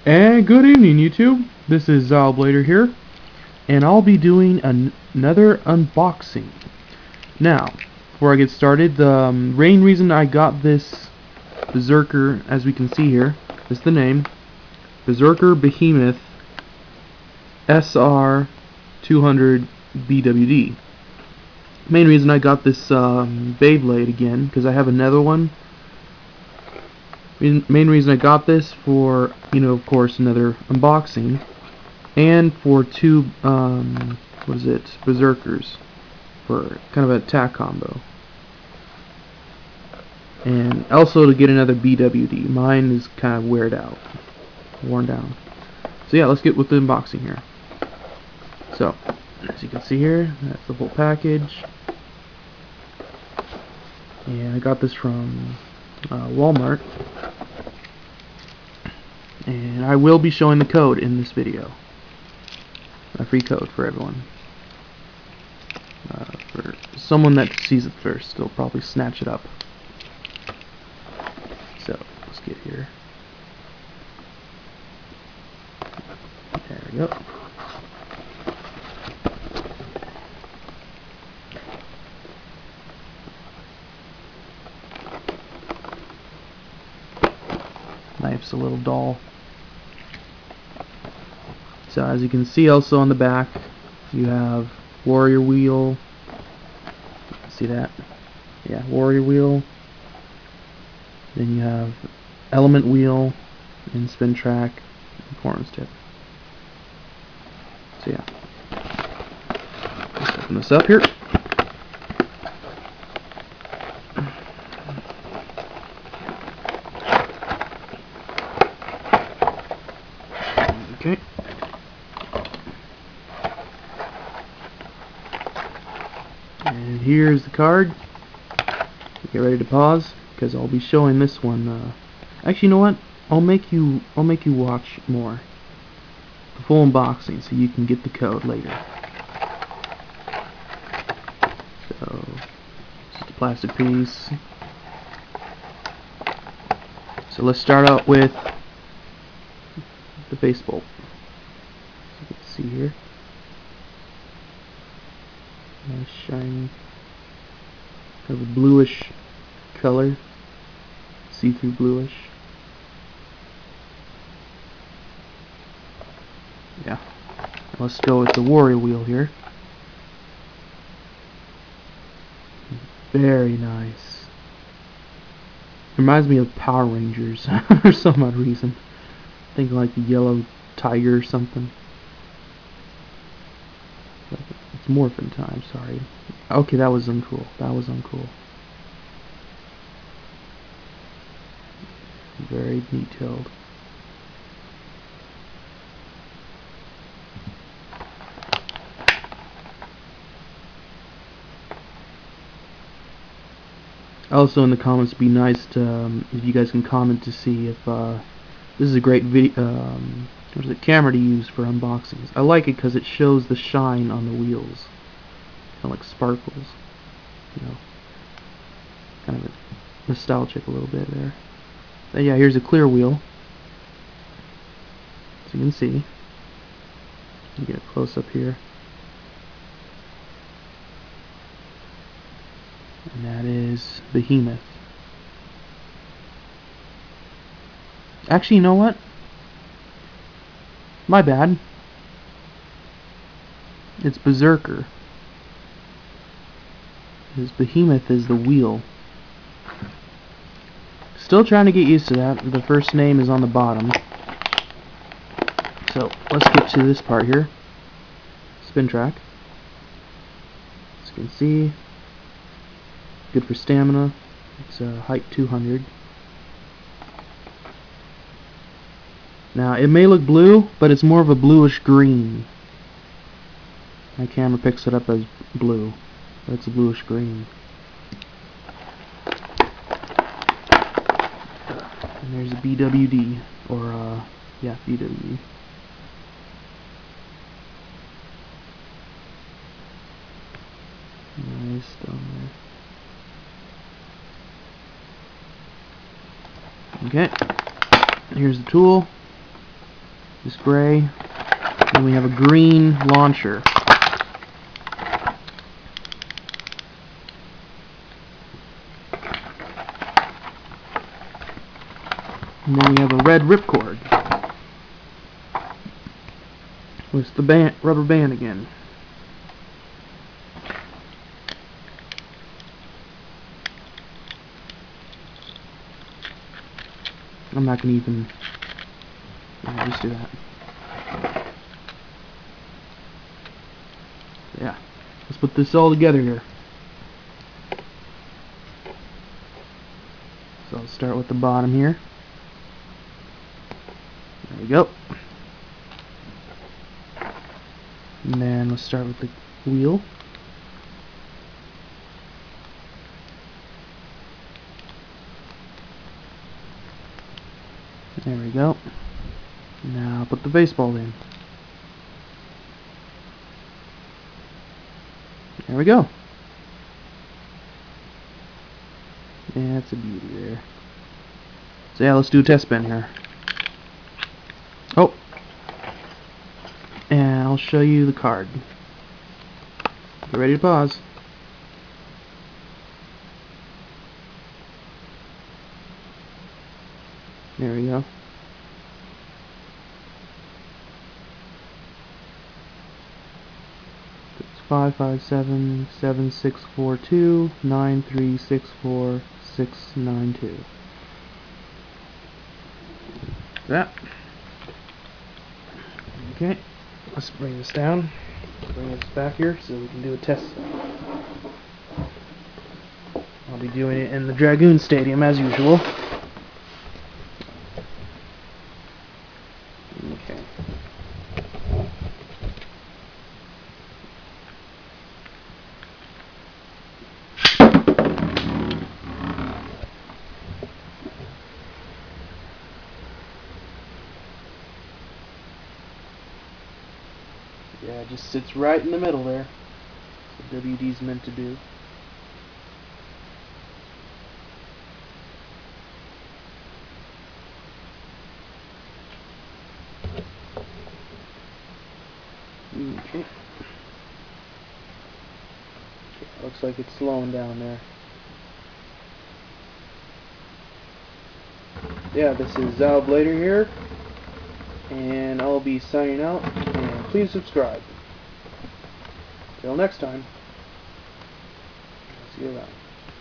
And good evening, YouTube. This is Ziyo Blade here, and I'll be doing another unboxing. Now, before I get started, the main reason I got this Berserker, as we can see here, is the name, Berserker Behemoth SR200BWD. Main reason I got this Beyblade again, because I have another one. Main reason I got this for, of course, another unboxing, and for two, Berserkers, for kind of an attack combo, and also to get another BWD. Mine is kind of worn down. So yeah, let's get with the unboxing here. So, as you can see here, that's the whole package, and I got this from Walmart. And I will be showing the code in this video. A free code for everyone. For someone that sees it first, they'll probably snatch it up. So, let's get here. There we go. Knife's a little dull. So as you can see, also on the back you have warrior wheel. See that? Yeah, warrior wheel. Then you have element wheel and spin track and corners tip. So yeah, let's open this up here. Okay. And here's the card. Get ready to pause, because I'll be showing this one. Actually, you know what? I'll make you watch more, the full unboxing, so you can get the code later. So, just a plastic piece. So let's start out with the base bolt. So you can see here. Nice shiny, kind of a bluish color, see-through bluish. Yeah. Let's go with the warrior wheel here. Very nice. Reminds me of Power Rangers for some odd reason. I think like the yellow tiger or something. It's morphin' time, sorry. Okay, that was uncool. Very detailed. Also, in the comments, be nice to if you guys can comment to see if this is a great video. Camera to use for unboxings. I like it because it shows the shine on the wheels, kind of like sparkles. Kind of nostalgic a little bit there. But yeah, here's a clear wheel, so you can see. You get a close up here, and that is Behemoth. Actually, you know what? My bad. It's Berserker. His Behemoth is the wheel. Still trying to get used to that. The first name is on the bottom. So let's get to this part here. Spin track. As you can see, good for stamina. It's height 200. Now, it may look blue, but it's more of a bluish green. My camera picks it up as blue, but it's a bluish green. And there's a BWD, or, yeah, BWD. Nice down there. Okay, here's the tool. this gray, and we have a green launcher. And then we have a red ripcord with the rubber band again. I'm not going to even just do that. Yeah, let's put this all together here. So I'll start with the bottom here. There we go. And then let's start with the wheel. There we go. Now put the baseball in. There we go. That's a beauty there. So yeah, let's do a test spin here. Oh! And I'll show you the card. Get ready to pause. There we go. It's 557-7642-9364692. That. Okay. Let's bring this down. Bring this back here so we can do a test. I'll be doing it in the Dragoon Stadium as usual. Okay. Yeah, it just sits right in the middle there. That's what WD's meant to do. Okay. Looks like it's slowing down there. Yeah, this is Ziyo Blade here, and I'll be signing out, and please subscribe. Till next time, see you around.